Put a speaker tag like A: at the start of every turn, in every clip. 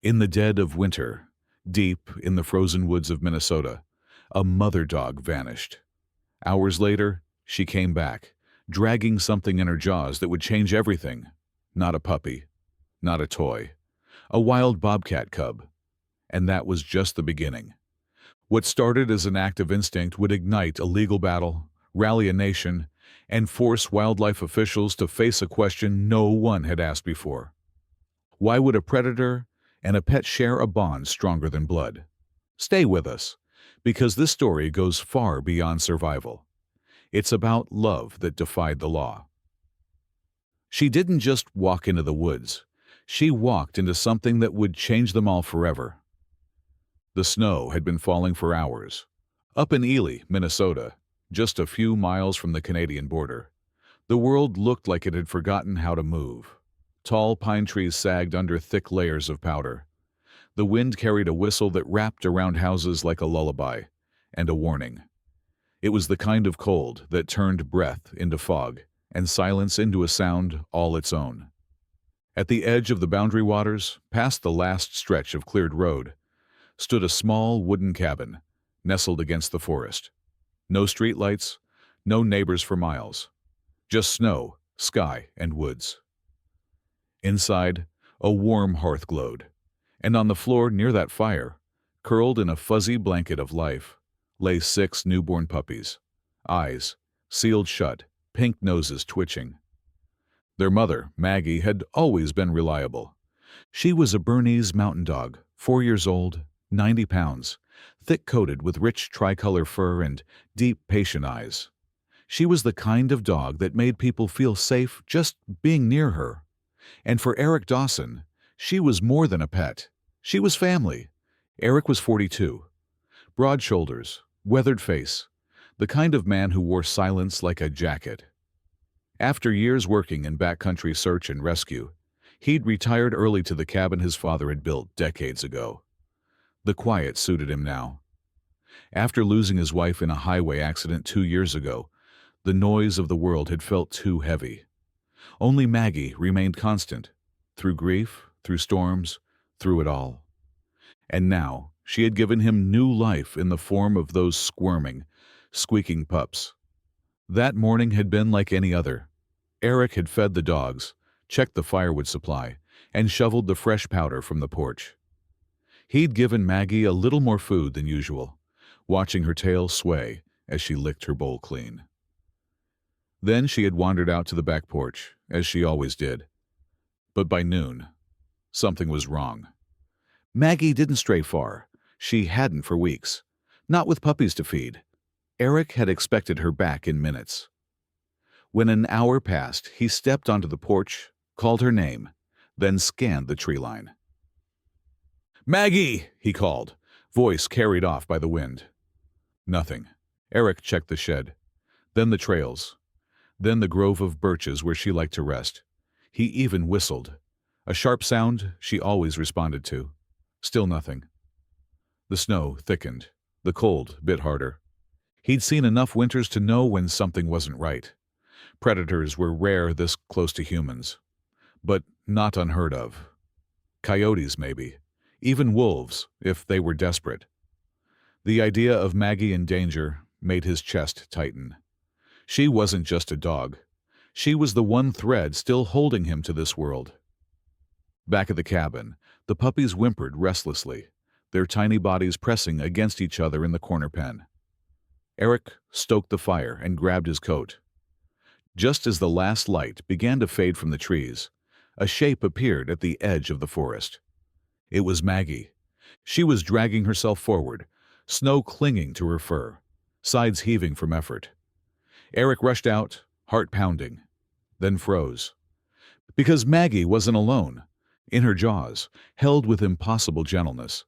A: In the dead of winter, deep in the frozen woods of Minnesota, a mother dog vanished. Hours later, she came back, dragging something in her jaws that would change everything. Not a puppy, not a toy, a wild bobcat cub. And that was just the beginning. What started as an act of instinct would ignite a legal battle, rally a nation, and force wildlife officials to face a question no one had asked before. Why would a predator and a pet share a bond stronger than blood? Stay with us, because this story goes far beyond survival. It's about love that defied the law. She didn't just walk into the woods. She walked into something that would change them all forever. The snow had been falling for hours. Up in Ely, Minnesota, just a few miles from the Canadian border, the world looked like it had forgotten how to move. Tall pine trees sagged under thick layers of powder. The wind carried a whistle that wrapped around houses like a lullaby, and a warning. It was the kind of cold that turned breath into fog and silence into a sound all its own. At the edge of the boundary waters, past the last stretch of cleared road, stood a small wooden cabin, nestled against the forest. No streetlights, no neighbors for miles. Just snow, sky, and woods. Inside, a warm hearth glowed, and on the floor near that fire, curled in a fuzzy blanket of life, lay 6 newborn puppies, eyes sealed shut, pink noses twitching. Their mother, Maggie, had always been reliable. She was a Bernese mountain dog, 4 years old, 90 pounds, thick-coated with rich tricolor fur and deep, patient eyes. She was the kind of dog that made people feel safe just being near her. And for Eric Dawson, she was more than a pet. She was family. Eric was 42. Broad shoulders, weathered face, the kind of man who wore silence like a jacket. After years working in backcountry search and rescue, he'd retired early to the cabin his father had built decades ago. The quiet suited him now. After losing his wife in a highway accident 2 years ago, the noise of the world had felt too heavy. Only Maggie remained constant, through grief, through storms, through it all. And now she had given him new life in the form of those squirming, squeaking pups. That morning had been like any other. Eric had fed the dogs, checked the firewood supply, and shoveled the fresh powder from the porch. He'd given Maggie a little more food than usual, watching her tail sway as she licked her bowl clean. Then she had wandered out to the back porch, as she always did. But by noon, something was wrong. Maggie didn't stray far. She hadn't for weeks. Not with puppies to feed. Eric had expected her back in minutes. When an hour passed, he stepped onto the porch, called her name, then scanned the tree line. "Maggie!" he called, voice carried off by the wind. Nothing. Eric checked the shed, then the trails, then the grove of birches where she liked to rest. He even whistled, a sharp sound she always responded to. Still nothing. The snow thickened, the cold bit harder. He'd seen enough winters to know when something wasn't right. Predators were rare this close to humans, but not unheard of. Coyotes, maybe. Even wolves, if they were desperate. The idea of Maggie in danger made his chest tighten. She wasn't just a dog. She was the one thread still holding him to this world. Back at the cabin, the puppies whimpered restlessly, their tiny bodies pressing against each other in the corner pen. Eric stoked the fire and grabbed his coat. Just as the last light began to fade from the trees, a shape appeared at the edge of the forest. It was Maggie. She was dragging herself forward, snow clinging to her fur, sides heaving from effort. Eric rushed out, heart pounding, then froze. Because Maggie wasn't alone. In her jaws, held with impossible gentleness,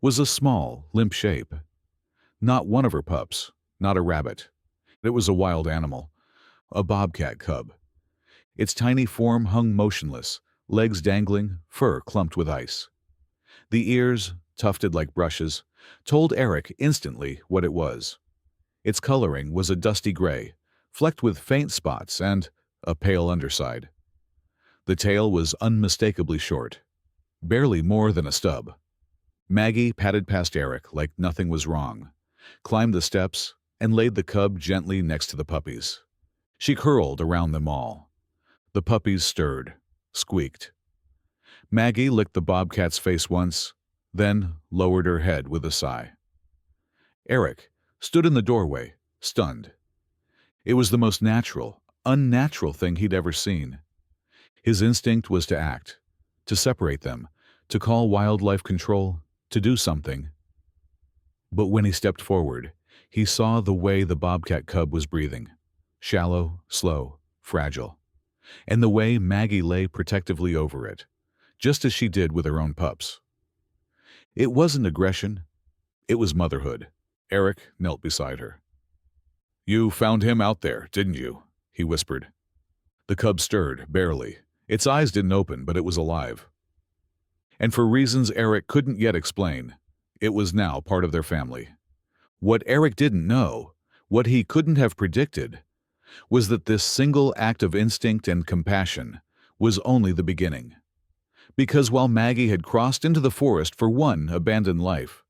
A: was a small, limp shape. Not one of her pups, not a rabbit. It was a wild animal, a bobcat cub. Its tiny form hung motionless, legs dangling, fur clumped with ice. The ears, tufted like brushes, told Eric instantly what it was. Its coloring was a dusty gray, flecked with faint spots and a pale underside. The tail was unmistakably short. barely more than a stub. Maggie padded past Eric like nothing was wrong, climbed the steps, and laid the cub gently next to the puppies. She curled around them all. The puppies stirred, squeaked. Maggie licked the bobcat's face once, then lowered her head with a sigh. Eric stood in the doorway, stunned. It was the most natural, unnatural thing he'd ever seen. His instinct was to act, to separate them, to call wildlife control, to do something. But when he stepped forward, he saw the way the bobcat cub was breathing. Shallow, slow, fragile. And the way Maggie lay protectively over it, just as she did with her own pups. It wasn't aggression. It was motherhood. Eric knelt beside her. "You found him out there, didn't you?" he whispered. The cub stirred, barely. Its eyes didn't open, but it was alive. And for reasons Eric couldn't yet explain, it was now part of their family. What Eric didn't know, what he couldn't have predicted, was that this single act of instinct and compassion was only the beginning. Because while Maggie had crossed into the forest for one abandoned life,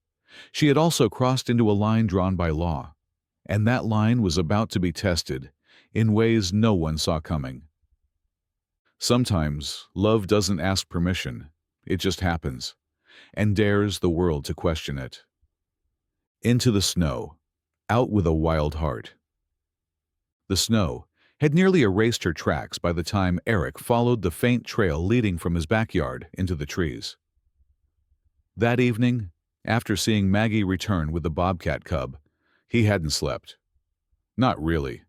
A: she had also crossed into a line drawn by law, and that line was about to be tested in ways no one saw coming. Sometimes love doesn't ask permission, it just happens, and dares the world to question it. Into the snow, out with a wild heart. The snow had nearly erased her tracks by the time Eric followed the faint trail leading from his backyard into the trees. That evening, after seeing Maggie return with the bobcat cub, he hadn't slept. Not really.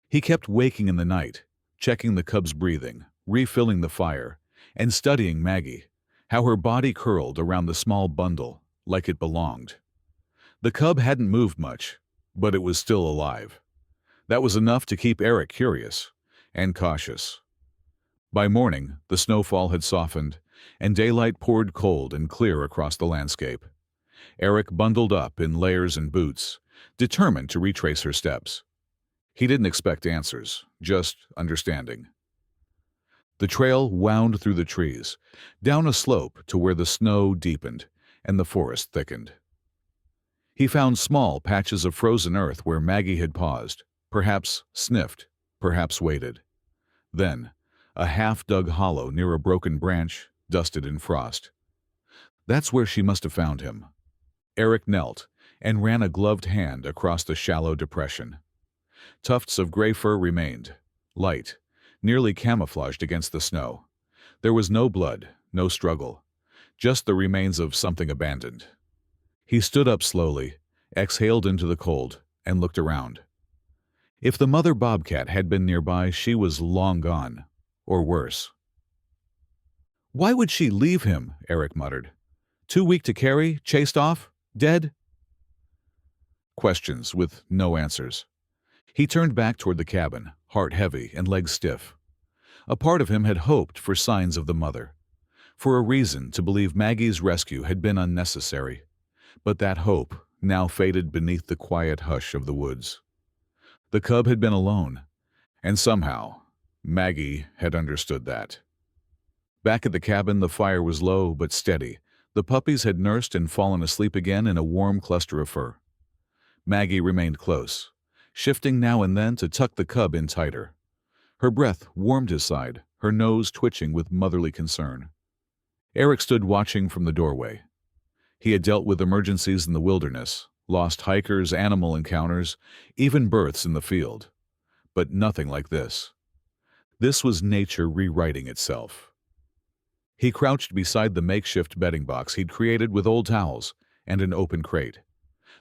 A: He kept waking in the night, checking the cub's breathing, refilling the fire, and studying Maggie, how her body curled around the small bundle like it belonged. The cub hadn't moved much, but it was still alive. That was enough to keep Eric curious and cautious. By morning, the snowfall had softened, and daylight poured cold and clear across the landscape. Eric bundled up in layers and boots, determined to retrace her steps. He didn't expect answers, just understanding. The trail wound through the trees, down a slope to where the snow deepened and the forest thickened. He found small patches of frozen earth where Maggie had paused, perhaps sniffed, perhaps waited. Then, a half-dug hollow near a broken branch, dusted in frost. That's where she must have found him. Eric knelt and ran a gloved hand across the shallow depression. Tufts of gray fur remained, light, nearly camouflaged against the snow. There was no blood, no struggle, just the remains of something abandoned. He stood up slowly, exhaled into the cold, and looked around. If the mother bobcat had been nearby, she was long gone, or worse. "Why would she leave him?" Eric muttered. "Too weak to carry, chased off, dead?" Questions with no answers. He turned back toward the cabin, heart heavy and legs stiff. A part of him had hoped for signs of the mother, for a reason to believe Maggie's rescue had been unnecessary. But that hope now faded beneath the quiet hush of the woods. The cub had been alone, and somehow Maggie had understood that. Back at the cabin, the fire was low but steady. The puppies had nursed and fallen asleep again in a warm cluster of fur. Maggie remained close, shifting now and then to tuck the cub in tighter. Her breath warmed his side, her nose twitching with motherly concern. Eric stood watching from the doorway. He had dealt with emergencies in the wilderness, lost hikers, animal encounters, even births in the field. But nothing like this. This was nature rewriting itself. He crouched beside the makeshift bedding box he'd created with old towels and an open crate.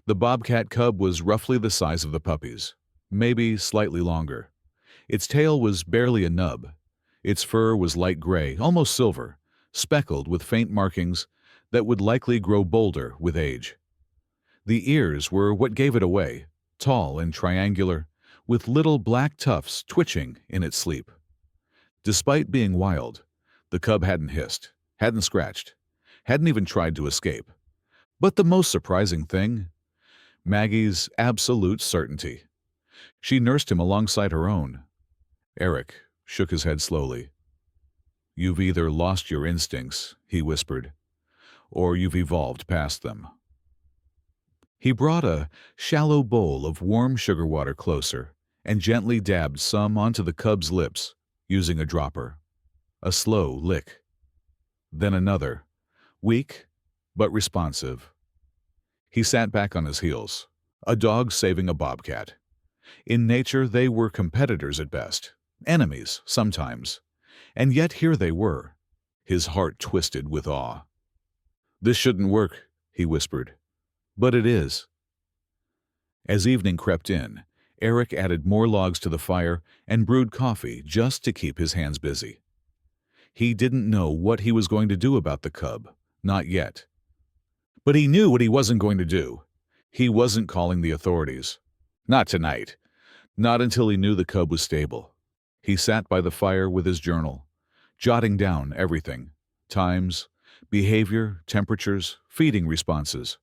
A: The bobcat cub was roughly the size of the puppies, maybe slightly longer. Its tail was barely a nub. Its fur was light gray, almost silver, speckled with faint markings that would likely grow bolder with age. The ears were what gave it away, tall and triangular, with little black tufts twitching in its sleep. Despite being wild, the cub hadn't hissed, hadn't scratched, hadn't even tried to escape. But the most surprising thing, Maggie's absolute certainty. She nursed him alongside her own. Eric shook his head slowly. "You've either lost your instincts," he whispered, "or you've evolved past them." He brought a shallow bowl of warm sugar water closer and gently dabbed some onto the cub's lips using a dropper. A slow lick. Then another, weak but responsive. He sat back on his heels, a dog saving a bobcat. In nature, they were competitors at best, enemies sometimes, and yet here they were. His heart twisted with awe. "This shouldn't work," he whispered. "But it is." As evening crept in, Eric added more logs to the fire and brewed coffee just to keep his hands busy. He didn't know what he was going to do about the cub, not yet. But he knew what he wasn't going to do. He wasn't calling the authorities. Not tonight. Not until he knew the cub was stable. He sat by the fire with his journal, jotting down everything: times, behavior, temperatures, feeding responses,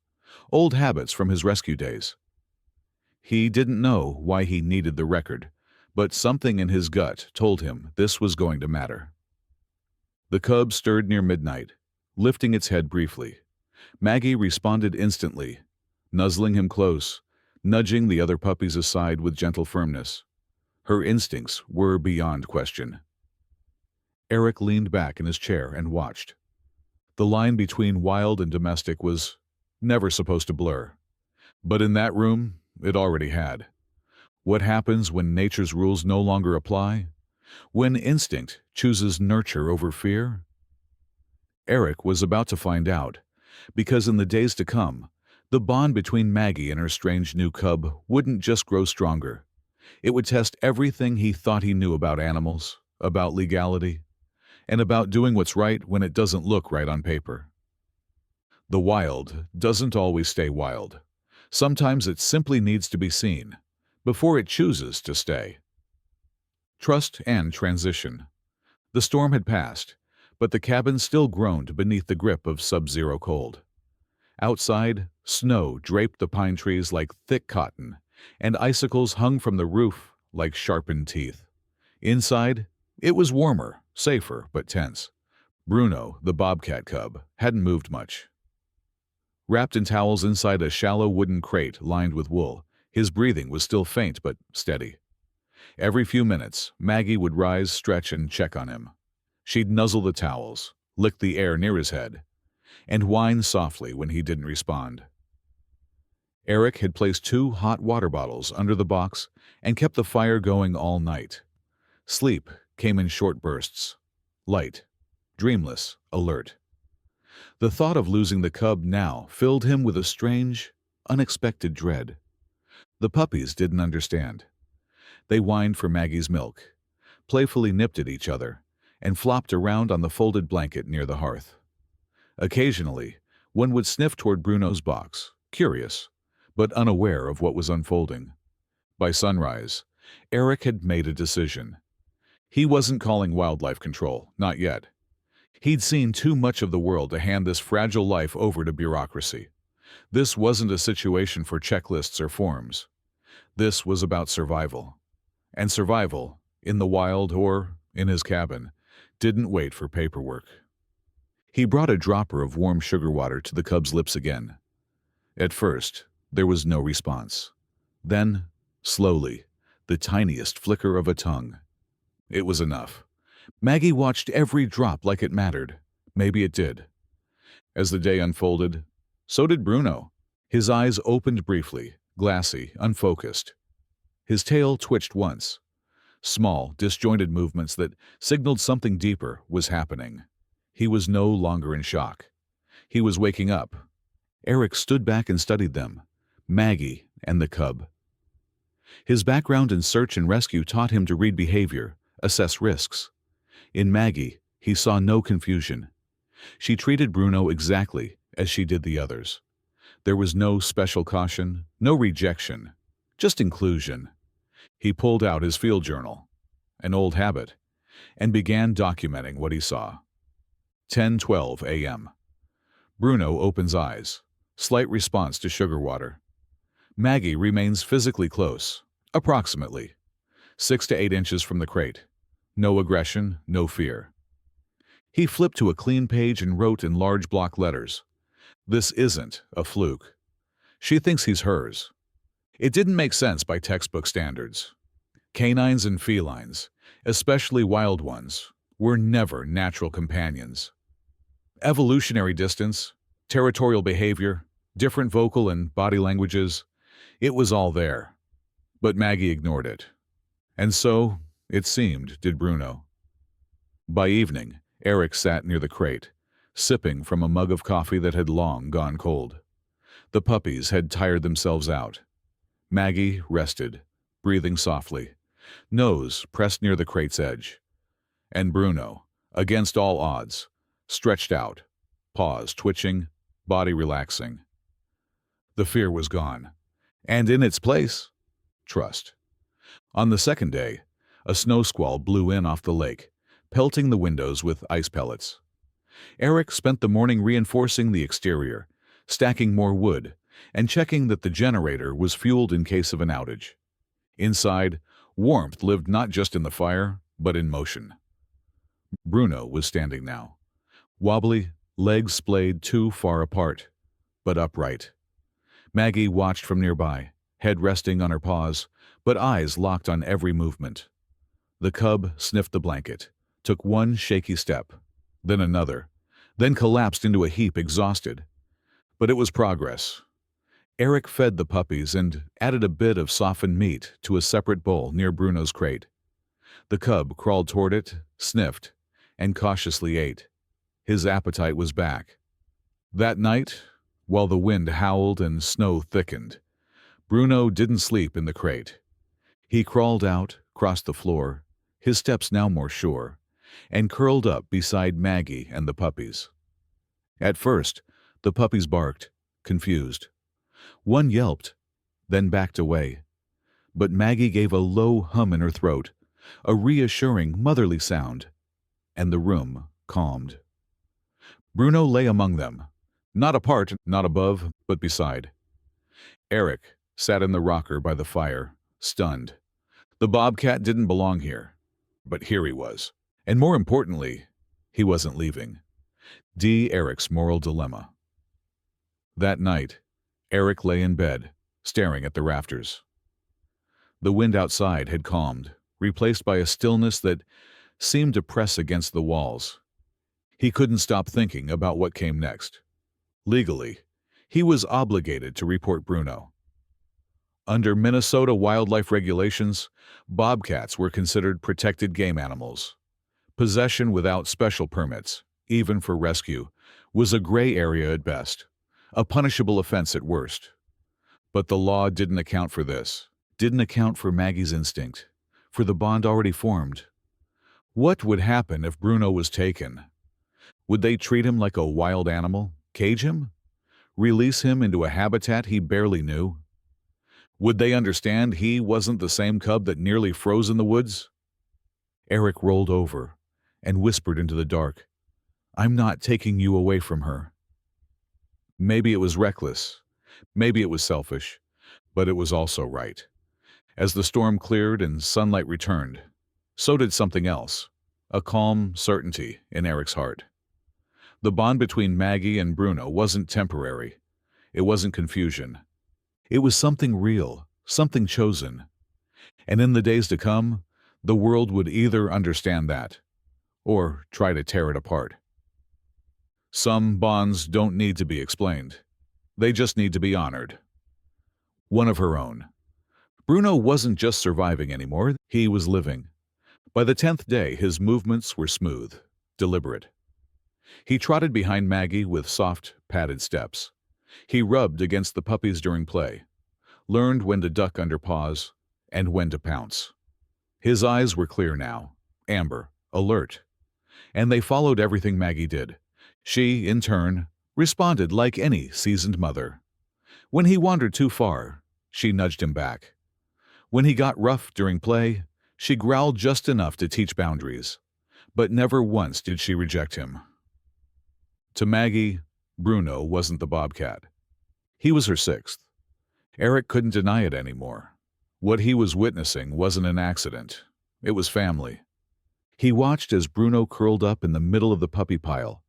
A: old habits from his rescue days. He didn't know why he needed the record, but something in his gut told him this was going to matter. The cub stirred near midnight, lifting its head briefly. Maggie responded instantly, nuzzling him close, nudging the other puppies aside with gentle firmness. Her instincts were beyond question. Eric leaned back in his chair and watched. The line between wild and domestic was never supposed to blur. But in that room, it already had. What happens when nature's rules no longer apply? When instinct chooses nurture over fear? Eric was about to find out, because in the days to come, the bond between Maggie and her strange new cub wouldn't just grow stronger. It would test everything he thought he knew about animals, about legality, and about doing what's right when it doesn't look right on paper. The wild doesn't always stay wild. Sometimes it simply needs to be seen before it chooses to stay. Trust and transition. The storm had passed, but the cabin still groaned beneath the grip of sub-zero cold. Outside, snow draped the pine trees like thick cotton, and icicles hung from the roof like sharpened teeth. Inside, it was warmer, safer, but tense. Bruno, the bobcat cub, hadn't moved much. Wrapped in towels inside a shallow wooden crate lined with wool, his breathing was still faint but steady. Every few minutes, Maggie would rise, stretch, and check on him. She'd nuzzle the towels, lick the air near his head, and whine softly when he didn't respond. Eric had placed 2 hot water bottles under the box and kept the fire going all night. Sleep came in short bursts, light, dreamless, alert. The thought of losing the cub now filled him with a strange, unexpected dread. The puppies didn't understand. They whined for Maggie's milk, playfully nipped at each other, and flopped around on the folded blanket near the hearth. Occasionally, one would sniff toward Bruno's box, curious, but unaware of what was unfolding. By sunrise, Eric had made a decision. He wasn't calling wildlife control, not yet. He'd seen too much of the world to hand this fragile life over to bureaucracy. This wasn't a situation for checklists or forms. This was about survival. And survival, in the wild or in his cabin, didn't wait for paperwork. He brought a dropper of warm sugar water to the cub's lips again. At first, there was no response. Then, slowly, the tiniest flicker of a tongue. It was enough. Maggie watched every drop like it mattered. Maybe it did. As the day unfolded, so did Bruno. His eyes opened briefly, glassy, unfocused. His tail twitched once. Small, disjointed movements that signaled something deeper was happening. He was no longer in shock. He was waking up. Eric stood back and studied them, Maggie and the cub. His background in search and rescue taught him to read behavior, assess risks. In Maggie, he saw no confusion. She treated Bruno exactly as she did the others. There was no special caution, no rejection, just inclusion. He pulled out his field journal, an old habit, and began documenting what he saw. 10:12 a.m. Bruno opens eyes, slight response to sugar water. Maggie remains physically close, approximately 6 to 8 inches from the crate. No aggression, no fear. He flipped to a clean page and wrote in large block letters, "This isn't a fluke. She thinks he's hers." It didn't make sense by textbook standards. Canines and felines, especially wild ones, were never natural companions. Evolutionary distance, territorial behavior, different vocal and body languages, it was all there. But Maggie ignored it. And so, it seemed, did Bruno. By evening, Eric sat near the crate, sipping from a mug of coffee that had long gone cold. The puppies had tired themselves out. Maggie rested, breathing softly, nose pressed near the crate's edge. And Bruno, against all odds, stretched out, paws twitching, body relaxing. The fear was gone, and in its place, trust. On the second day, a snow squall blew in off the lake, pelting the windows with ice pellets. Eric spent the morning reinforcing the exterior, stacking more wood, and checking that the generator was fueled in case of an outage. Inside, warmth lived not just in the fire, but in motion. Bruno was standing now, wobbly, legs splayed too far apart, but upright. Maggie watched from nearby, head resting on her paws, but eyes locked on every movement. The cub sniffed the blanket, took one shaky step, then another, then collapsed into a heap exhausted. But it was progress. Eric fed the puppies and added a bit of softened meat to a separate bowl near Bruno's crate. The cub crawled toward it, sniffed, and cautiously ate. His appetite was back. That night, while the wind howled and snow thickened, Bruno didn't sleep in the crate. He crawled out, crossed the floor, his steps now more sure, and curled up beside Maggie and the puppies. At first, the puppies barked, confused. One yelped, then backed away. But Maggie gave a low hum in her throat, a reassuring motherly sound, and the room calmed. Bruno lay among them, not apart, not above, but beside. Eric sat in the rocker by the fire, stunned. The Bobcat didn't belong here, but here he was. And more importantly, he wasn't leaving. Eric's moral dilemma. That night, Eric lay in bed, staring at the rafters. The wind outside had calmed, replaced by a stillness that seemed to press against the walls. He couldn't stop thinking about what came next. Legally, he was obligated to report Bruno. Under Minnesota wildlife regulations, bobcats were considered protected game animals. Possession without special permits, even for rescue, was a gray area at best, a punishable offense at worst. But the law didn't account for this, didn't account for Maggie's instinct, for the bond already formed. What would happen if Bruno was taken? Would they treat him like a wild animal, cage him, release him into a habitat he barely knew? Would they understand he wasn't the same cub that nearly froze in the woods? Eric rolled over and whispered into the dark, "I'm not taking you away from her." Maybe it was reckless, maybe it was selfish, but it was also right. As the storm cleared and sunlight returned, so did something else, a calm certainty in Eric's heart. The bond between Maggie and Bruno wasn't temporary. It wasn't confusion. It was something real, something chosen. And in the days to come, the world would either understand that, or try to tear it apart. Some bonds don't need to be explained. They just need to be honored. One of her own. Bruno wasn't just surviving anymore, he was living. By the 10th day, his movements were smooth, deliberate. He trotted behind Maggie with soft, padded steps. He rubbed against the puppies during play, learned when to duck under paws, and when to pounce. His eyes were clear now, amber, alert, and they followed everything Maggie did. She, in turn, responded like any seasoned mother. When he wandered too far, she nudged him back. When he got rough during play, she growled just enough to teach boundaries, but never once did she reject him. To Maggie, Bruno wasn't the bobcat. He was her sixth. Eric couldn't deny it anymore. What he was witnessing wasn't an accident. It was family. He watched as Bruno curled up in the middle of the puppy pile,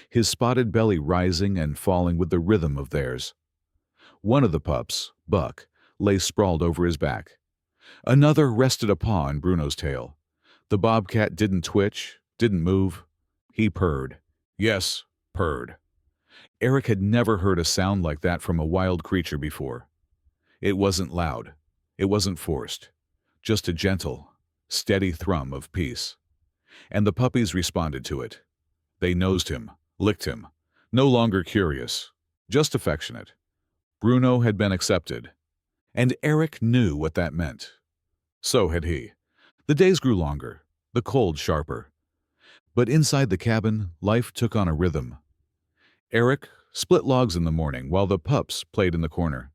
A: his spotted belly rising and falling with the rhythm of theirs. One of the pups, Buck, lay sprawled over his back. Another rested a paw on Bruno's tail. The bobcat didn't twitch, didn't move. He purred. Yes, purred. Eric had never heard a sound like that from a wild creature before. It wasn't loud. It wasn't forced. Just a gentle, steady thrum of peace. And the puppies responded to it. They nosed him, licked him, no longer curious, just affectionate. Bruno had been accepted, and Eric knew what that meant. So had he. The days grew longer, the cold sharper. But inside the cabin, life took on a rhythm. Eric split logs in the morning while the pups played in the corner.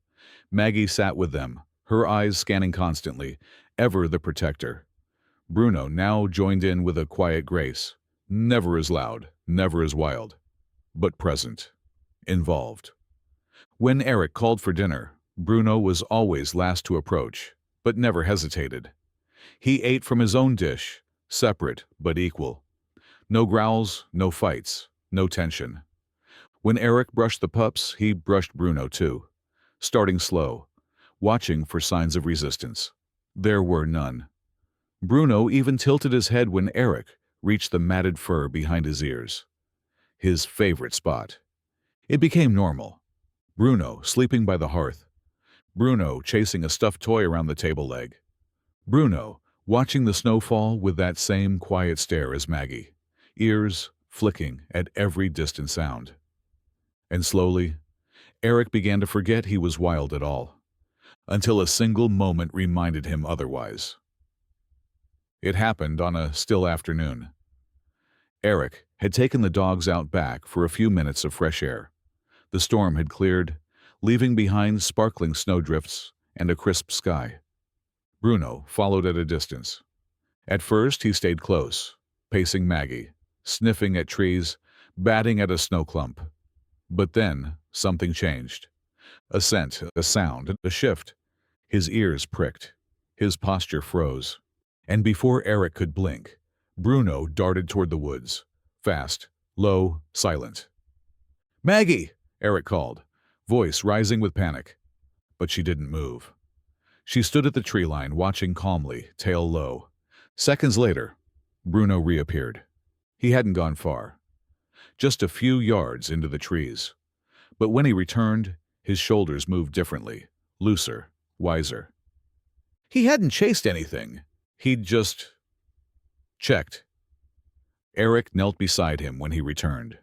A: Maggie sat with them, her eyes scanning constantly, ever the protector. Bruno now joined in with a quiet grace, never as loud, never as wild, but present, involved. When Eric called for dinner, Bruno was always last to approach, but never hesitated. He ate from his own dish, separate but equal. No growls, no fights, no tension. When Eric brushed the pups, he brushed Bruno too, starting slow, watching for signs of resistance. There were none. Bruno even tilted his head when Eric reached the matted fur behind his ears. His favorite spot. It became normal. Bruno sleeping by the hearth. Bruno chasing a stuffed toy around the table leg. Bruno watching the snow fall with that same quiet stare as Maggie, ears flicking at every distant sound. And slowly, Eric began to forget he was wild at all, until a single moment reminded him otherwise. It happened on a still afternoon. Eric had taken the dogs out back for a few minutes of fresh air. The storm had cleared, leaving behind sparkling snowdrifts and a crisp sky. Bruno followed at a distance. At first, he stayed close, pacing Maggie, sniffing at trees, batting at a snow clump. But then, something changed. A scent, a sound, a shift. His ears pricked. His posture froze. And before Eric could blink, Bruno darted toward the woods. Fast, low, silent. "Maggie!" Eric called, voice rising with panic. But she didn't move. She stood at the tree line, watching calmly, tail low. Seconds later, Bruno reappeared. He hadn't gone far. Just a few yards into the trees. But when he returned, his shoulders moved differently, looser, wiser. He hadn't chased anything. He'd just checked. Eric knelt beside him when he returned.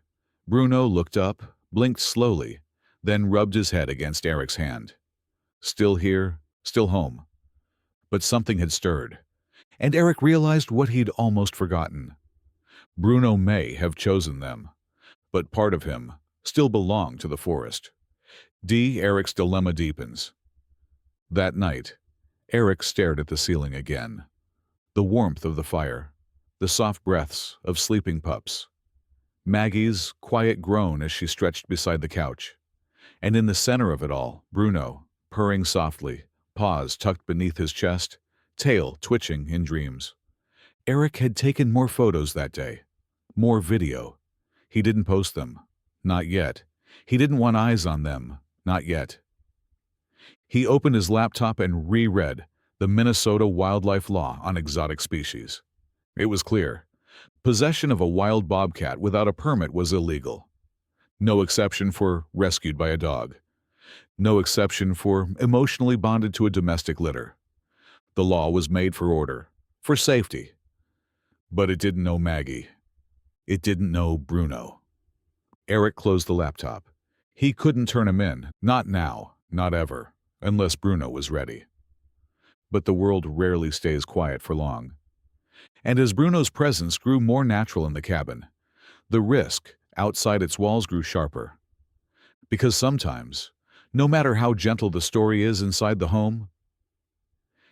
A: Bruno looked up, blinked slowly, then rubbed his head against Eric's hand. Still here, still home. But something had stirred, and Eric realized what he'd almost forgotten. Bruno may have chosen them, but part of him still belonged to the forest. Eric's dilemma deepens. That night, Eric stared at the ceiling again. The warmth of the fire, the soft breaths of sleeping pups, Maggie's quiet groan as she stretched beside the couch, and in the center of it all, Bruno, purring softly, paws tucked beneath his chest, tail twitching in dreams. Eric had taken more photos that day, more video. He didn't post them, not yet. He didn't want eyes on them, not yet. He opened his laptop and reread the Minnesota wildlife law on exotic species. It was clear. Possession of a wild bobcat without a permit was illegal. No exception for rescued by a dog. No exception for emotionally bonded to a domestic litter. The law was made for order, for safety. But it didn't know Maggie. It didn't know Bruno. Eric closed the laptop. He couldn't turn him in, not now, not ever, unless Bruno was ready. But the world rarely stays quiet for long. And as Bruno's presence grew more natural in the cabin, the risk outside its walls grew sharper. Because sometimes, no matter how gentle the story is inside the home,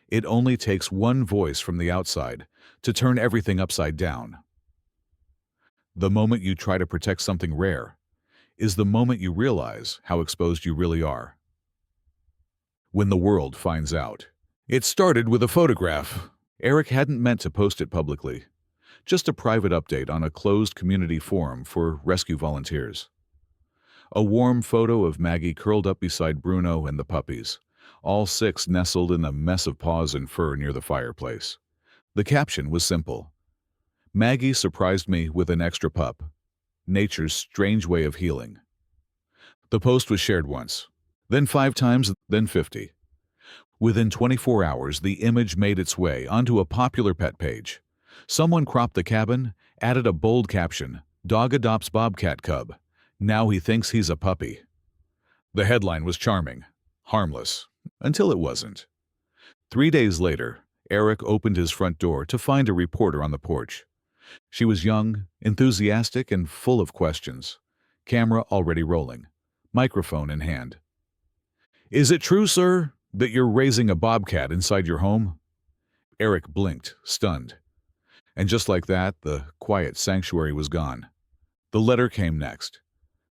A: it only takes one voice from the outside to turn everything upside down. The moment you try to protect something rare is the moment you realize how exposed you really are. When the world finds out. It started with a photograph. Eric hadn't meant to post it publicly. Just a private update on a closed community forum for rescue volunteers. A warm photo of Maggie curled up beside Bruno and the puppies, all six nestled in a mess of paws and fur near the fireplace. The caption was simple. Maggie surprised me with an extra pup. Nature's strange way of healing. The post was shared once, then 5 times, then 50. Within 24 hours, the image made its way onto a popular pet page. Someone cropped the cabin, added a bold caption, "Dog adopts Bobcat cub. Now he thinks he's a puppy." The headline was charming, harmless, until it wasn't. 3 days later, Eric opened his front door to find a reporter on the porch. She was young, enthusiastic, and full of questions. Camera already rolling, microphone in hand. "Is it true, sir, that you're raising a bobcat inside your home?" Eric blinked, stunned. And just like that, the quiet sanctuary was gone. The letter came next.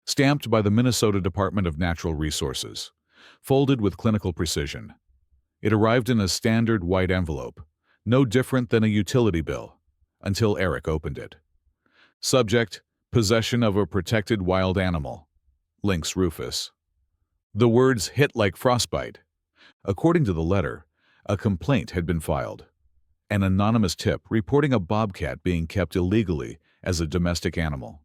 A: Stamped by the Minnesota Department of Natural Resources, folded with clinical precision. It arrived in a standard white envelope, no different than a utility bill, until Eric opened it. Subject: possession of a protected wild animal. Lynx rufus. The words hit like frostbite. According to the letter, a complaint had been filed. An anonymous tip reporting a bobcat being kept illegally as a domestic animal.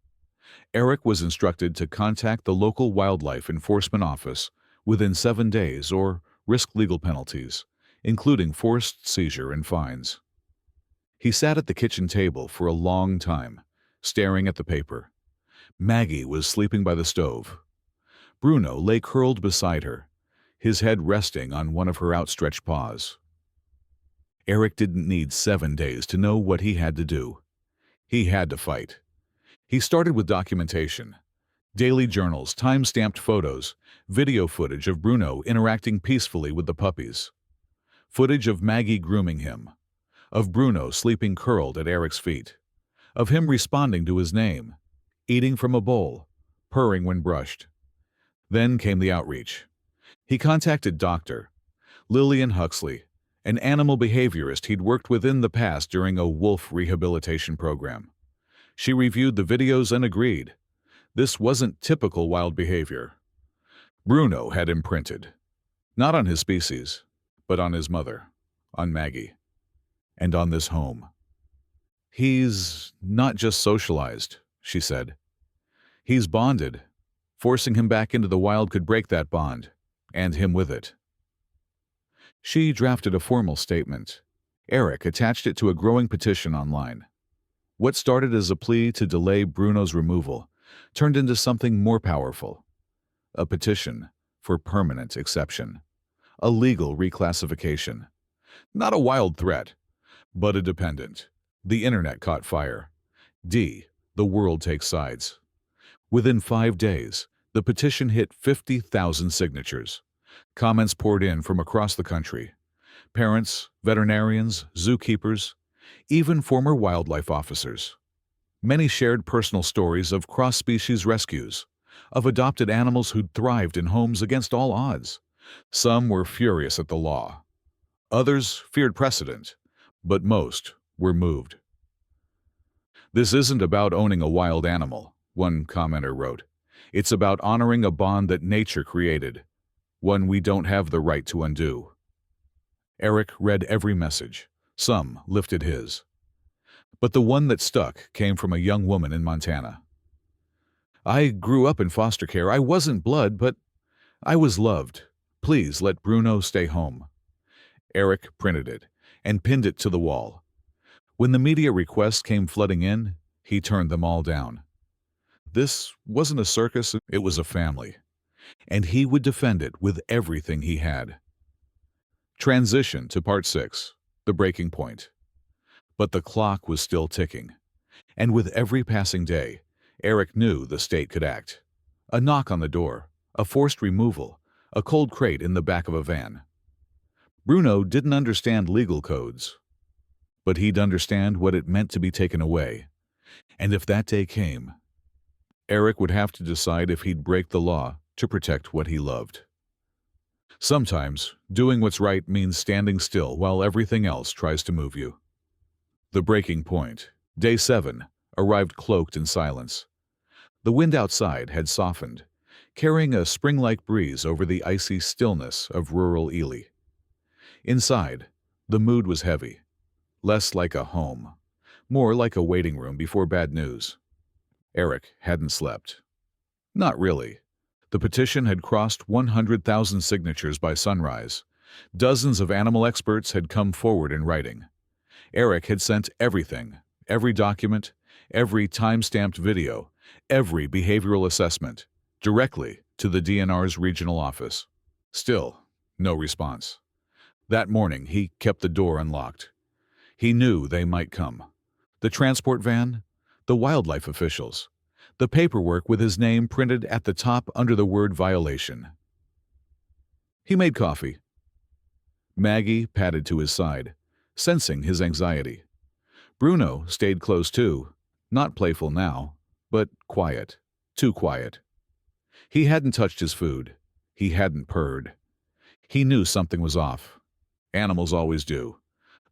A: Eric was instructed to contact the local wildlife enforcement office within 7 days or risk legal penalties, including forced seizure and fines. He sat at the kitchen table for a long time, staring at the paper. Maggie was sleeping by the stove. Bruno lay curled beside her, his head resting on one of her outstretched paws. Eric didn't need 7 days to know what he had to do. He had to fight. He started with documentation. Daily journals, time-stamped photos, video footage of Bruno interacting peacefully with the puppies. Footage of Maggie grooming him. Of Bruno sleeping curled at Eric's feet. Of him responding to his name, eating from a bowl, purring when brushed. Then came the outreach. He contacted Dr. Lillian Huxley, an animal behaviorist he'd worked with in the past during a wolf rehabilitation program. She reviewed the videos and agreed. This wasn't typical wild behavior. Bruno had imprinted. Not on his species, but on his mother, on Maggie, and on this home. "He's not just socialized," she said. "He's bonded. Forcing him back into the wild could break that bond, and him with it." She drafted a formal statement. Eric attached it to a growing petition online. What started as a plea to delay Bruno's removal turned into something more powerful. A petition for permanent exception. A legal reclassification. Not a wild threat, but a dependent. The internet caught fire. The world takes sides. Within 5 days, the petition hit 50,000 signatures. Comments poured in from across the country. Parents, veterinarians, zookeepers, even former wildlife officers. Many shared personal stories of cross-species rescues, of adopted animals who'd thrived in homes against all odds. Some were furious at the law. Others feared precedent, but most were moved. "This isn't about owning a wild animal," one commenter wrote. "It's about honoring a bond that nature created, one we don't have the right to undo." Eric read every message. Some lifted his. But the one that stuck came from a young woman in Montana. "I grew up in foster care. I wasn't blood, but I was loved. Please let Bruno stay home." Eric printed it and pinned it to the wall. When the media requests came flooding in, he turned them all down. This wasn't a circus, it was a family. And he would defend it with everything he had. Transition to Part 6, the breaking point. But the clock was still ticking. And with every passing day, Eric knew the state could act. A knock on the door, a forced removal, a cold crate in the back of a van. Bruno didn't understand legal codes, but he'd understand what it meant to be taken away. And if that day came, Eric would have to decide if he'd break the law to protect what he loved. Sometimes, doing what's right means standing still while everything else tries to move you. The breaking point Day 7 arrived cloaked in silence. The wind outside had softened, carrying a spring-like breeze over the icy stillness of rural Ely. Inside, the mood was heavy, less like a home, more like a waiting room before bad news. Eric hadn't slept. Not really. The petition had crossed 100,000 signatures by sunrise. Dozens of animal experts had come forward in writing. Eric had sent everything, every document, every time-stamped video, every behavioral assessment, directly to the DNR's regional office. Still, no response. That morning, he kept the door unlocked. He knew they might come. The transport van, the wildlife officials, the paperwork with his name printed at the top under the word violation. He made coffee. Maggie padded to his side, sensing his anxiety. Bruno stayed close too, not playful now, but quiet, too quiet. He hadn't touched his food. He hadn't purred. He knew something was off. Animals always do.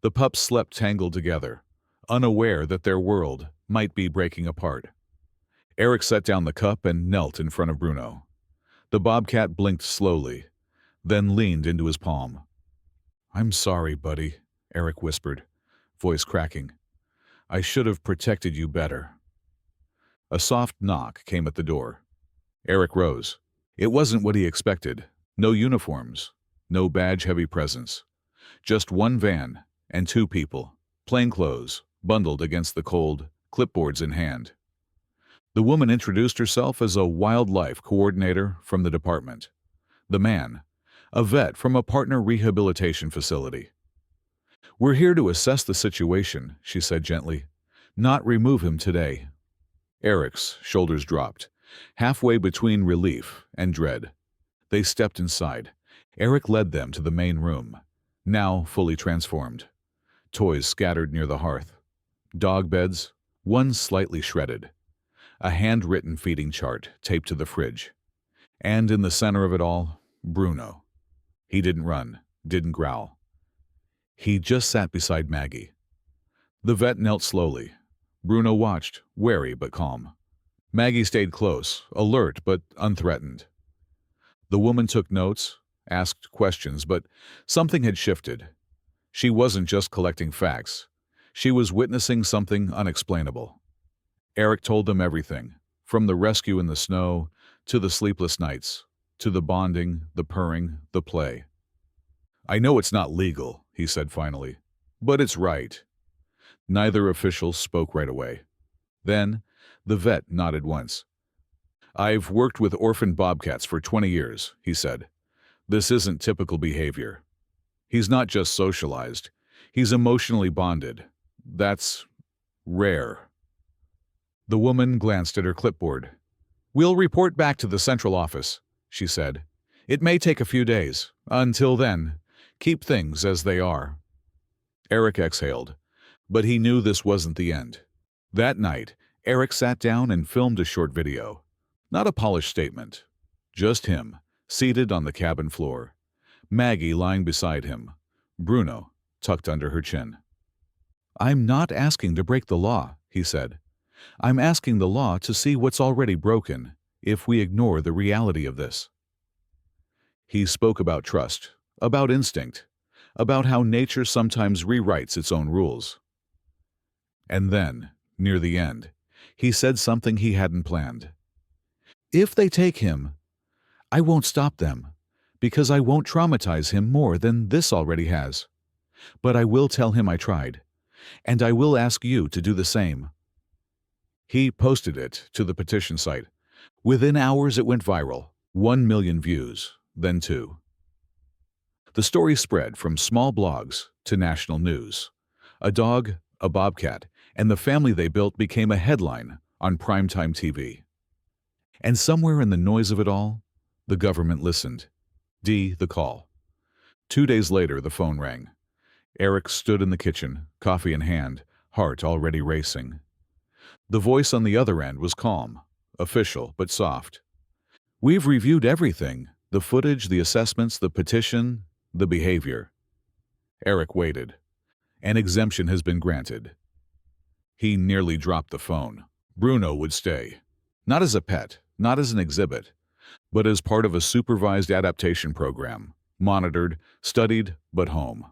A: The pups slept tangled together, unaware that their world might be breaking apart. Eric set down the cup and knelt in front of Bruno. The bobcat blinked slowly, then leaned into his palm. "I'm sorry, buddy," Eric whispered, voice cracking. "I should have protected you better." A soft knock came at the door. Eric rose. It wasn't what he expected. No uniforms, no badge-heavy presence. Just one van and two people, plainclothes, bundled against the cold, clipboards in hand. The woman introduced herself as a wildlife coordinator from the department. The man, a vet from a partner rehabilitation facility. "We're here to assess the situation," she said gently, "not remove him today." Eric's shoulders dropped, halfway between relief and dread. They stepped inside. Eric led them to the main room, now fully transformed. Toys scattered near the hearth. Dog beds, one slightly shredded. A handwritten feeding chart taped to the fridge. And in the center of it all, Bruno. He didn't run, didn't growl. He just sat beside Maggie. The vet knelt slowly. Bruno watched, wary but calm. Maggie stayed close, alert but unthreatened. The woman took notes, asked questions, but something had shifted. She wasn't just collecting facts. She was witnessing something unexplainable. Eric told them everything, from the rescue in the snow, to the sleepless nights, to the bonding, the purring, the play. "I know it's not legal," he said finally, "but it's right." Neither official spoke right away. Then, the vet nodded once. "I've worked with orphaned bobcats for 20 years, he said. "This isn't typical behavior. He's not just socialized. He's emotionally bonded. That's rare." The woman glanced at her clipboard. "We'll report back to the central office," she said. "It may take a few days. Until then, keep things as they are." Eric exhaled, but he knew this wasn't the end. That night, Eric sat down and filmed a short video. Not a polished statement. Just him, seated on the cabin floor. Maggie lying beside him. Bruno tucked under her chin. "I'm not asking to break the law," he said. "I'm asking the law to see what's already broken, if we ignore the reality of this." He spoke about trust, about instinct, about how nature sometimes rewrites its own rules. And then, near the end, he said something he hadn't planned. "If they take him, I won't stop them, because I won't traumatize him more than this already has. But I will tell him I tried, and I will ask you to do the same." He posted it to the petition site. Within hours it went viral, 1 million views, then 2. The story spread from small blogs to national news. A dog, a bobcat, and the family they built became a headline on primetime TV. And somewhere in the noise of it all, the government listened. The call. 2 days later, the phone rang. Eric stood in the kitchen, coffee in hand, heart already racing. The voice on the other end was calm, official but soft. "We've reviewed everything, the footage, the assessments, the petition, the behavior." Eric waited. "An exemption has been granted." He nearly dropped the phone. Bruno would stay. Not as a pet, not as an exhibit, but as part of a supervised adaptation program. Monitored, studied, but home.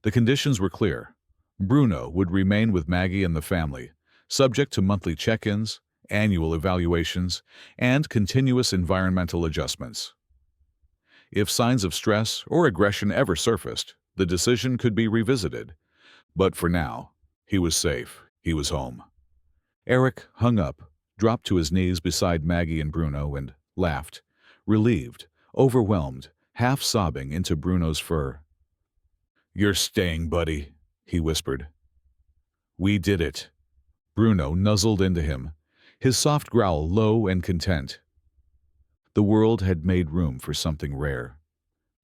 A: The conditions were clear. Bruno would remain with Maggie and the family, subject to monthly check-ins, annual evaluations, and continuous environmental adjustments. If signs of stress or aggression ever surfaced, the decision could be revisited. But for now, he was safe. He was home. Eric hung up, dropped to his knees beside Maggie and Bruno, and laughed, relieved, overwhelmed, half sobbing into Bruno's fur. "You're staying, buddy," he whispered. "We did it." Bruno nuzzled into him, his soft growl low and content. The world had made room for something rare.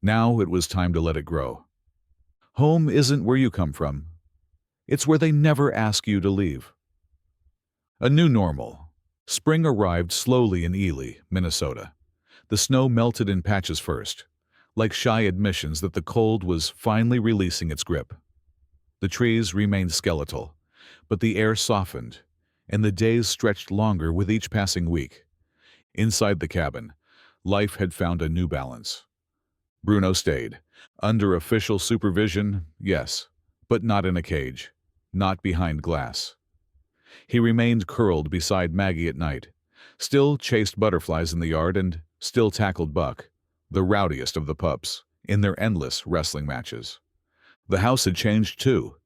A: Now it was time to let it grow. Home isn't where you come from. It's where they never ask you to leave. A new normal. Spring arrived slowly in Ely, Minnesota. The snow melted in patches first, like shy admissions that the cold was finally releasing its grip. The trees remained skeletal, but the air softened, and the days stretched longer with each passing week. Inside the cabin, life had found a new balance. Bruno stayed, under official supervision, yes, but not in a cage, not behind glass. He remained curled beside Maggie at night, still chased butterflies in the yard and still tackled Buck, the rowdiest of the pups, in their endless wrestling matches. The house had changed too.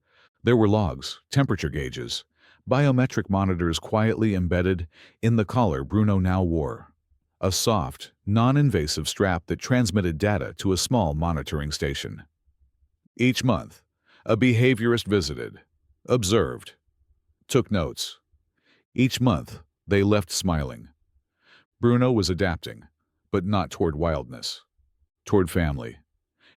A: There were logs, temperature gauges, biometric monitors quietly embedded in the collar Bruno now wore. A soft, non-invasive strap that transmitted data to a small monitoring station. Each month, a behaviorist visited, observed, took notes. Each month, they left smiling. Bruno was adapting, but not toward wildness, toward family.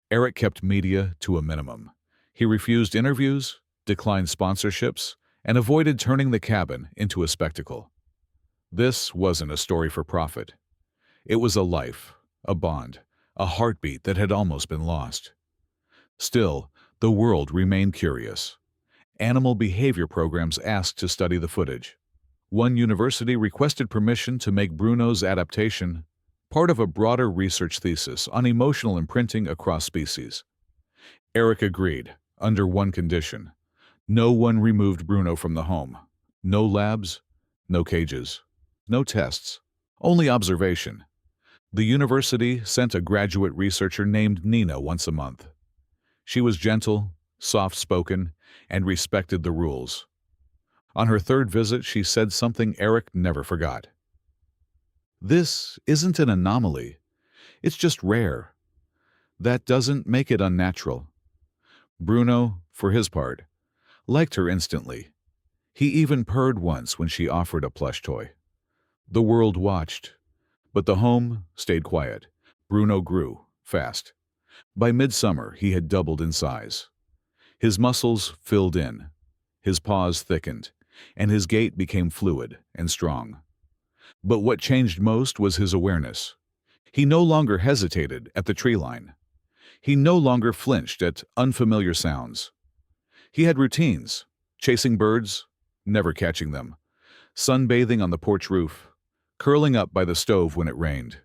A: Eric kept media to a minimum. He refused interviews, declined sponsorships, and avoided turning the cabin into a spectacle. This wasn't a story for profit. It was a life, a bond, a heartbeat that had almost been lost. Still, the world remained curious. Animal behavior programs asked to study the footage. One university requested permission to make Bruno's adaptation part of a broader research thesis on emotional imprinting across species. Eric agreed, under one condition. No one removed Bruno from the home. No labs, no cages, no tests, only observation. The university sent a graduate researcher named Nina once a month. She was gentle, soft-spoken, and respected the rules. On her third visit, she said something Eric never forgot. "This isn't an anomaly. It's just rare. That doesn't make it unnatural." Bruno, for his part, liked her instantly. He even purred once when she offered a plush toy. The world watched, but the home stayed quiet. Bruno grew, fast. By midsummer, he had doubled in size. His muscles filled in, his paws thickened, and his gait became fluid and strong. But what changed most was his awareness. He no longer hesitated at the tree line. He no longer flinched at unfamiliar sounds. He had routines, chasing birds, never catching them, sunbathing on the porch roof, curling up by the stove when it rained.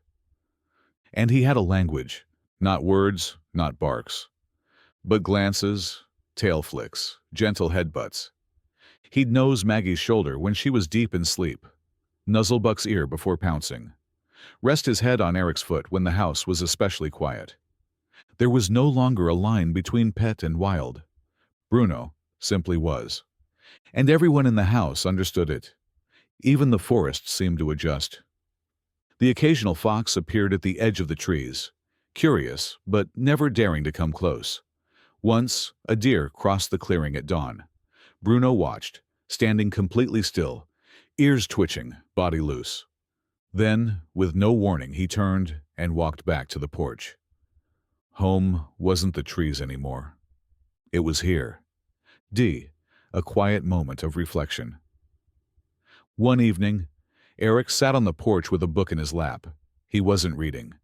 A: And he had a language, not words, not barks, but glances, tail flicks, gentle headbutts. He'd nose Maggie's shoulder when she was deep in sleep, nuzzle Buck's ear before pouncing, rest his head on Eric's foot when the house was especially quiet. There was no longer a line between pet and wild. Bruno simply was. And everyone in the house understood it. Even the forest seemed to adjust. The occasional fox appeared at the edge of the trees, curious but never daring to come close. Once, a deer crossed the clearing at dawn. Bruno watched, standing completely still, ears twitching, body loose. Then, with no warning, he turned and walked back to the porch. Home wasn't the trees anymore. It was here. A quiet moment of reflection. One evening, Eric sat on the porch with a book in his lap. He wasn't reading,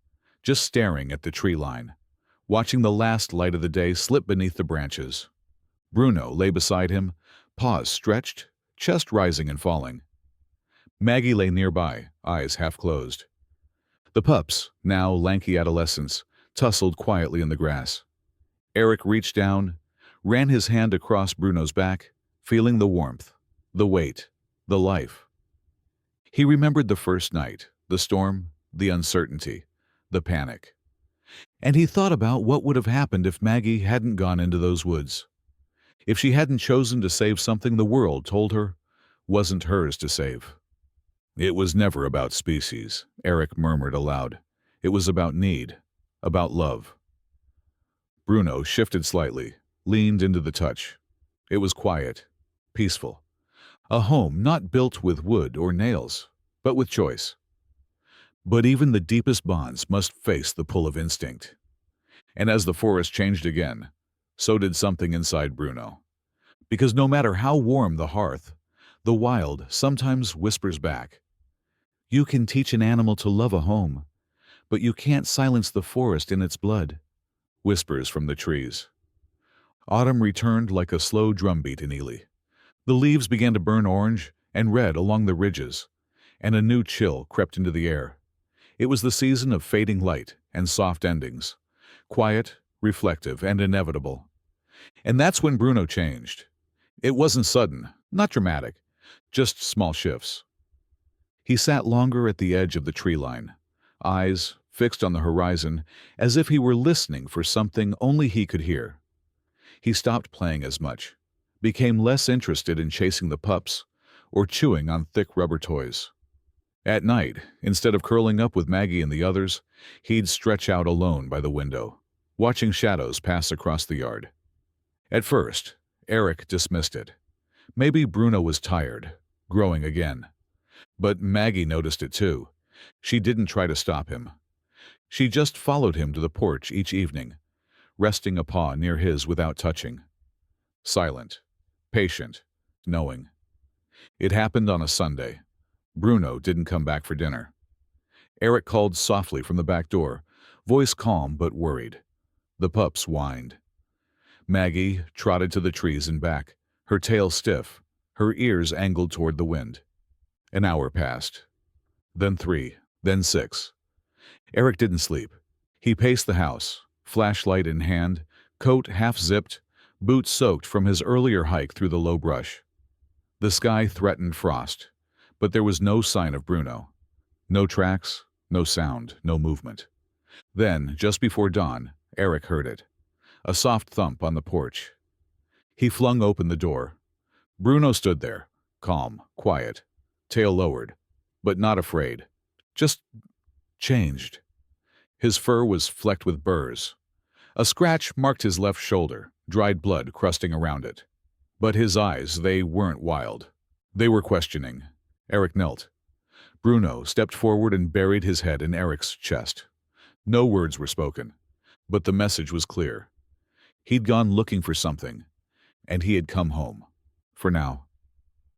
A: just staring at the tree line, watching the last light of the day slip beneath the branches. Bruno lay beside him, paws stretched, chest rising and falling. Maggie lay nearby, eyes half closed. The pups, now lanky adolescents, tussled quietly in the grass. Eric reached down, ran his hand across Bruno's back, feeling the warmth, the weight, the life. He remembered the first night, the storm, the uncertainty, the panic. And he thought about what would have happened if Maggie hadn't gone into those woods. If she hadn't chosen to save something the world told her wasn't hers to save. It was never about species, Eric murmured aloud. It was about need, about love. Bruno shifted slightly, leaned into the touch. It was quiet, peaceful. A home not built with wood or nails, but with choice. But even the deepest bonds must face the pull of instinct. And as the forest changed again, so did something inside Bruno. Because no matter how warm the hearth, the wild sometimes whispers back. You can teach an animal to love a home, but you can't silence the forest in its blood. Whispers from the trees. Autumn returned like a slow drumbeat in Ely. The leaves began to burn orange and red along the ridges, and a new chill crept into the air. It was the season of fading light and soft endings, quiet, reflective, and inevitable. And that's when Bruno changed. It wasn't sudden, not dramatic, just small shifts. He sat longer at the edge of the tree line, eyes fixed on the horizon as if he were listening for something only he could hear. He stopped playing as much, became less interested in chasing the pups or chewing on thick rubber toys. At night, instead of curling up with Maggie and the others, he'd stretch out alone by the window, watching shadows pass across the yard. At first, Eric dismissed it. Maybe Bruno was tired, growing again. But Maggie noticed it too. She didn't try to stop him. She just followed him to the porch each evening, resting a paw near his without touching. Silent, patient, knowing. It happened on a Sunday. Bruno didn't come back for dinner. Eric called softly from the back door, voice calm but worried. The pups whined. Maggie trotted to the trees and back, her tail stiff, her ears angled toward the wind. An hour passed. Then 3, then 6. Eric didn't sleep. He paced the house, flashlight in hand, coat half-zipped, boots soaked from his earlier hike through the low brush. The sky threatened frost, but there was no sign of Bruno. No tracks, no sound, no movement. Then, just before dawn, Eric heard it. A soft thump on the porch. He flung open the door. Bruno stood there, calm, quiet, tail lowered, but not afraid. Just changed. His fur was flecked with burrs. A scratch marked his left shoulder, dried blood crusting around it. But his eyes, they weren't wild. They were questioning. Eric knelt. Bruno stepped forward and buried his head in Eric's chest. No words were spoken, but the message was clear. He'd gone looking for something, and he had come home. For now.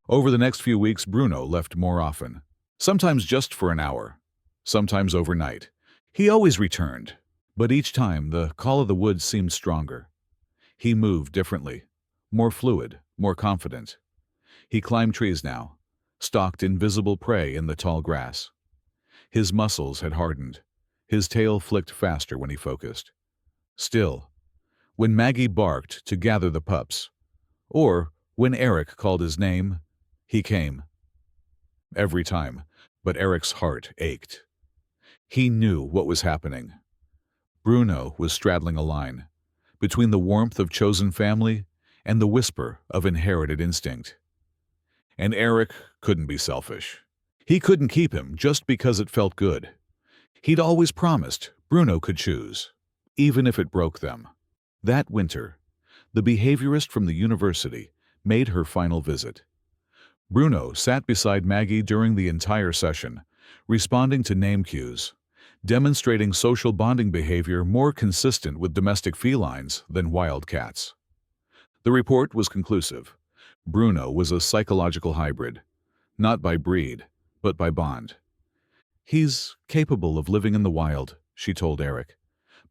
A: Over the next few weeks, Bruno left more often. Sometimes just for an hour. Sometimes overnight. He always returned, but each time the call of the woods seemed stronger. He moved differently, more fluid, more confident. He climbed trees now, stalked invisible prey in the tall grass. His muscles had hardened. His tail flicked faster when he focused. Still, when Maggie barked to gather the pups, or when Eric called his name, he came. Every time, but Eric's heart ached. He knew what was happening. Bruno was straddling a line, between the warmth of chosen family and the whisper of inherited instinct. And Eric couldn't be selfish. He couldn't keep him just because it felt good. He'd always promised Bruno could choose, even if it broke them. That winter, the behaviorist from the university made her final visit. Bruno sat beside Maggie during the entire session, responding to name cues, demonstrating social bonding behavior more consistent with domestic felines than wild cats. The report was conclusive. Bruno was a psychological hybrid, not by breed, but by bond. He's capable of living in the wild, she told Eric,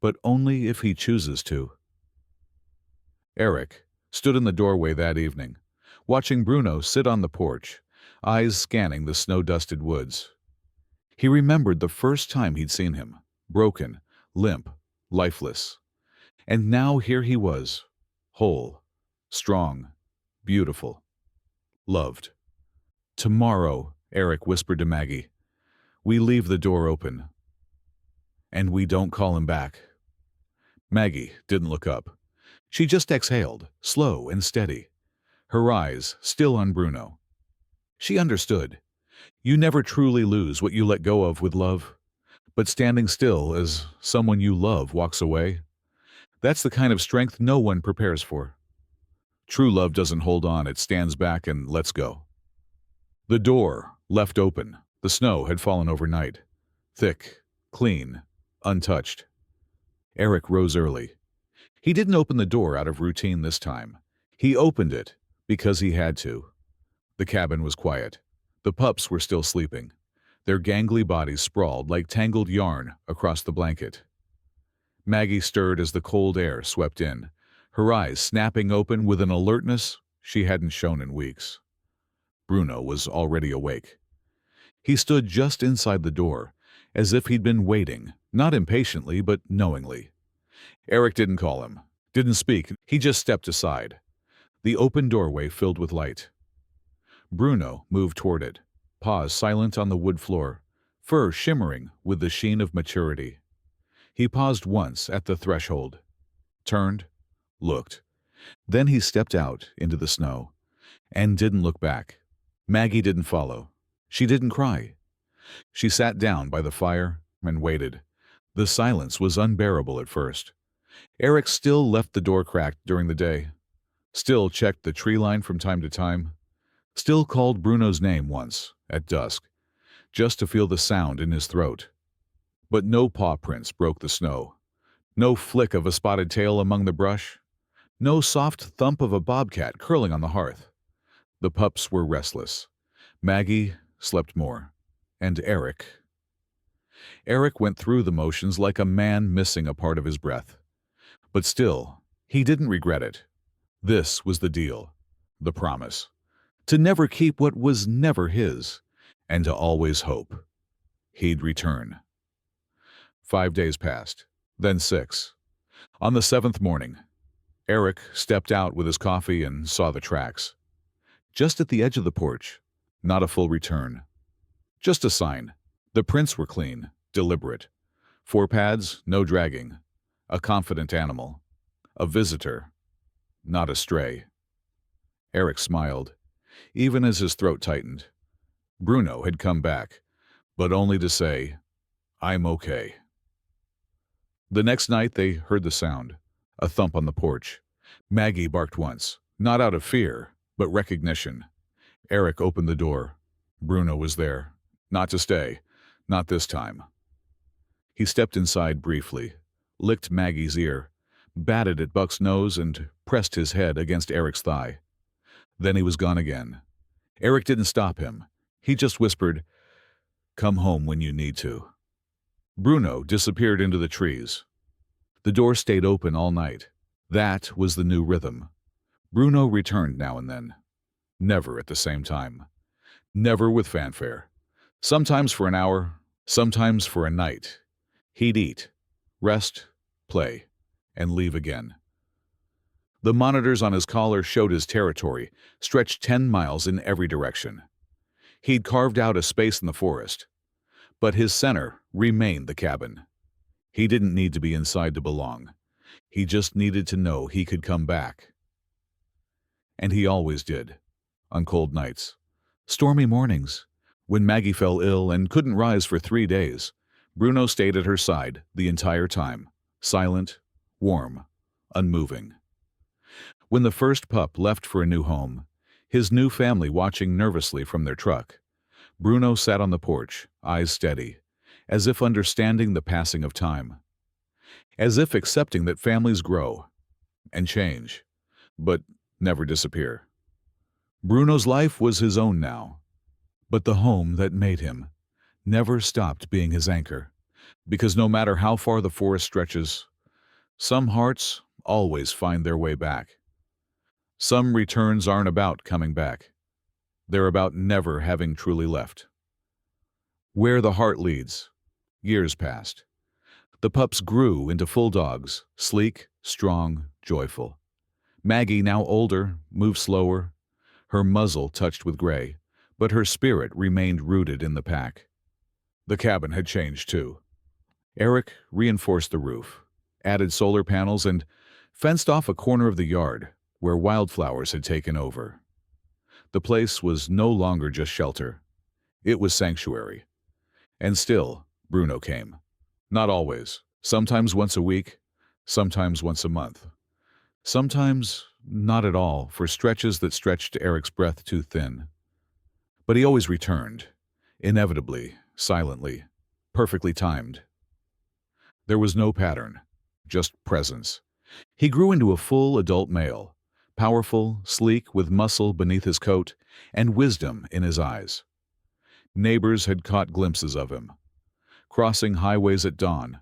A: but only if he chooses to. Eric stood in the doorway that evening, watching Bruno sit on the porch, eyes scanning the snow-dusted woods. He remembered the first time he'd seen him, broken, limp, lifeless. And now here he was, whole, strong, beautiful, loved. "Tomorrow," Eric whispered to Maggie, "we leave the door open. And we don't call him back." Maggie didn't look up. She just exhaled, slow and steady, her eyes still on Bruno. She understood. You never truly lose what you let go of with love. But standing still as someone you love walks away, that's the kind of strength no one prepares for. True love doesn't hold on, it stands back and lets go. The door, left open, the snow had fallen overnight. Thick, clean, untouched. Eric rose early. He didn't open the door out of routine this time. He opened it because he had to. The cabin was quiet. The pups were still sleeping, their gangly bodies sprawled like tangled yarn across the blanket. Maggie stirred as the cold air swept in, her eyes snapping open with an alertness she hadn't shown in weeks. Bruno was already awake. He stood just inside the door, as if he'd been waiting, not impatiently but knowingly. Eric didn't call him, didn't speak, he just stepped aside. The open doorway filled with light. Bruno moved toward it, paws silent on the wood floor, fur shimmering with the sheen of maturity. He paused once at the threshold, turned, looked. Then he stepped out into the snow, and didn't look back. Maggie didn't follow. She didn't cry. She sat down by the fire and waited. The silence was unbearable at first. Eric still left the door cracked during the day, still checked the tree line from time to time, still called Bruno's name once, at dusk, just to feel the sound in his throat. But no paw prints broke the snow, no flick of a spotted tail among the brush, no soft thump of a bobcat curling on the hearth. The pups were restless. Maggie slept more. And Eric went through the motions like a man missing a part of his breath. But still, he didn't regret it. This was the deal, the promise. To never keep what was never his, and to always hope he'd return. 5 days passed, then 6. On the 7th morning, Eric stepped out with his coffee and saw the tracks. Just at the edge of the porch, not a full return. Just a sign. The prints were clean, deliberate. 4 pads, no dragging. A confident animal. A visitor, not a stray. Eric smiled, even as his throat tightened. Bruno had come back, but only to say, "I'm okay." The next night they heard the sound, a thump on the porch. Maggie barked once, not out of fear, but recognition. Eric opened the door. Bruno was there. Not to stay, not this time. He stepped inside briefly, licked Maggie's ear, batted at Buck's nose, and pressed his head against Eric's thigh. Then he was gone again. Eric didn't stop him. He just whispered, "Come home when you need to." Bruno disappeared into the trees. The door stayed open all night. That was the new rhythm. Bruno returned now and then. Never at the same time. Never with fanfare. Sometimes for an hour, sometimes for a night. He'd eat, rest, play, and leave again. The monitors on his collar showed his territory, stretched 10 miles in every direction. He'd carved out a space in the forest, but his center remained the cabin. He didn't need to be inside to belong. He just needed to know he could come back. And he always did, on cold nights, stormy mornings. When Maggie fell ill and couldn't rise for 3 days, Bruno stayed at her side the entire time, silent, warm, unmoving. When the first pup left for a new home, his new family watching nervously from their truck, Bruno sat on the porch, eyes steady, as if understanding the passing of time, as if accepting that families grow and change, but never disappear. Bruno's life was his own now, but the home that made him never stopped being his anchor, because no matter how far the forest stretches, some hearts always find their way back. Some returns aren't about coming back. They're about never having truly left. Where the heart leads. Years passed. The pups grew into full dogs, sleek, strong, joyful. Maggie, now older, moved slower, her muzzle touched with gray, but her spirit remained rooted in the pack. The cabin had changed, too. Eric reinforced the roof, added solar panels, and fenced off a corner of the yard where wildflowers had taken over. The place was no longer just shelter. It was sanctuary. And still, Bruno came. Not always. Sometimes once a week, sometimes once a month. Sometimes not at all, for stretches that stretched Eric's breath too thin. But he always returned, inevitably, silently, perfectly timed. There was no pattern, just presence. He grew into a full adult male, powerful, sleek, with muscle beneath his coat and wisdom in his eyes. Neighbors had caught glimpses of him, crossing highways at dawn,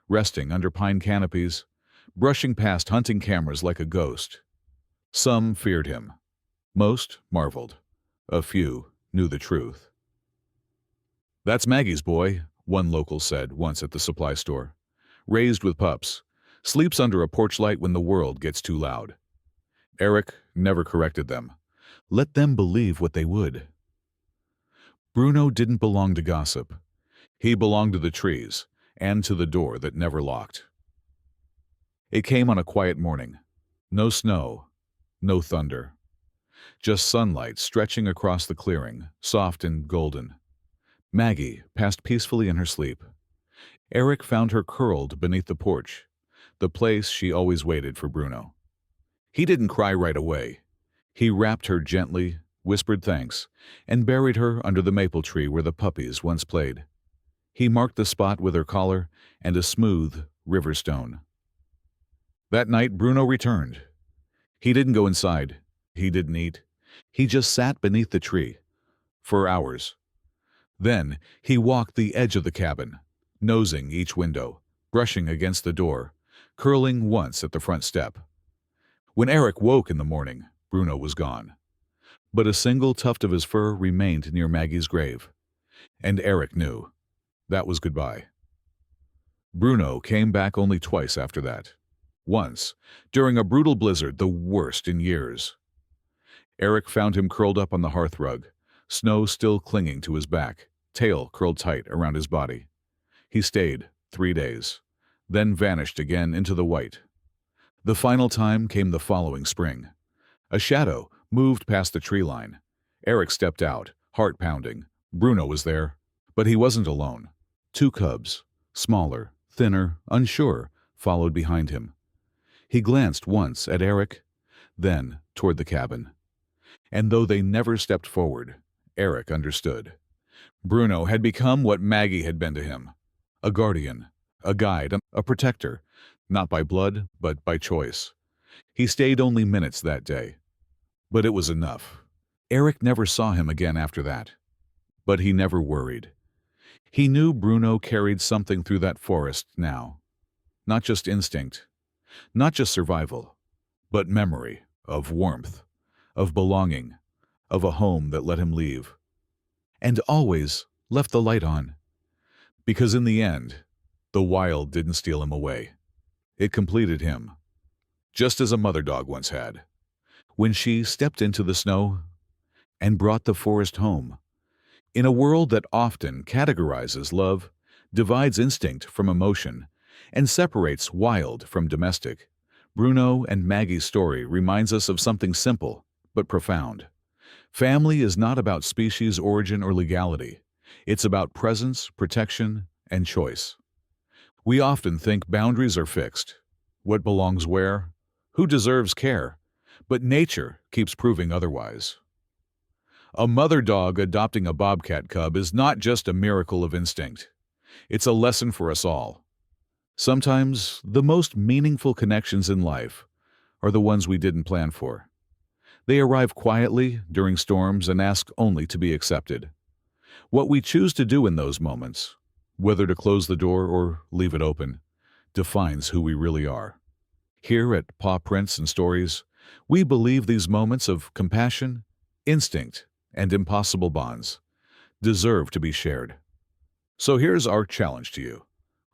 A: resting under pine canopies, brushing past hunting cameras like a ghost. Some feared him. Most marveled. A few knew the truth. "That's Maggie's boy," one local said once at the supply store. "Raised with pups. Sleeps under a porch light when the world gets too loud." Eric never corrected them. Let them believe what they would. Bruno didn't belong to gossip. He belonged to the trees and to the door that never locked. It came on a quiet morning. No snow, no thunder. Just sunlight stretching across the clearing, soft and golden. Maggie passed peacefully in her sleep. Eric found her curled beneath the porch, the place she always waited for Bruno. He didn't cry right away. He wrapped her gently, whispered thanks, and buried her under the maple tree where the puppies once played. He marked the spot with her collar and a smooth river stone. That night, Bruno returned. He didn't go inside. He didn't eat. He just sat beneath the tree for hours. Then he walked the edge of the cabin, nosing each window, brushing against the door, curling once at the front step. When Eric woke in the morning, Bruno was gone. But a single tuft of his fur remained near Maggie's grave. And Eric knew. That was goodbye. Bruno came back only twice after that. Once, during a brutal blizzard, the worst in years. Eric found him curled up on the hearth rug, snow still clinging to his back, tail curled tight around his body. He stayed 3 days, then vanished again into the white. The final time came the following spring. A shadow moved past the tree line. Eric stepped out, heart pounding. Bruno was there, but he wasn't alone. 2 cubs, smaller, thinner, unsure, followed behind him. He glanced once at Eric, then toward the cabin. And though they never stepped forward, Eric understood. Bruno had become what Maggie had been to him. A guardian, a guide, a protector, not by blood, but by choice. He stayed only minutes that day. But it was enough. Eric never saw him again after that. But he never worried. He knew Bruno carried something through that forest now. Not just instinct, not just survival, but memory of warmth, of belonging, of a home that let him leave. And always left the light on. Because in the end, the wild didn't steal him away. It completed him, just as a mother dog once had, when she stepped into the snow and brought the forest home. In a world that often categorizes love, divides instinct from emotion, and separates wild from domestic, Bruno and Maggie's story reminds us of something simple but profound. Family is not about species, origin, or legality. It's about presence, protection, and choice. We often think boundaries are fixed. What belongs where? Who deserves care? But nature keeps proving otherwise. A mother dog adopting a bobcat cub is not just a miracle of instinct. It's a lesson for us all. Sometimes the most meaningful connections in life are the ones we didn't plan for. They arrive quietly during storms and ask only to be accepted. What we choose to do in those moments, whether to close the door or leave it open, defines who we really are. Here at Paw Prints and Stories, We believe these moments of compassion, instinct, and impossible bonds deserve to be shared. So here's our challenge to you.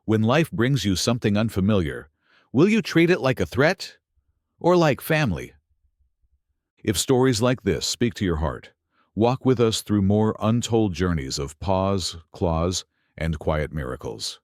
A: When life brings you something unfamiliar, will you treat it like a threat or like family? If stories like this speak to your heart, walk with us through more untold journeys of paws, claws, and quiet miracles.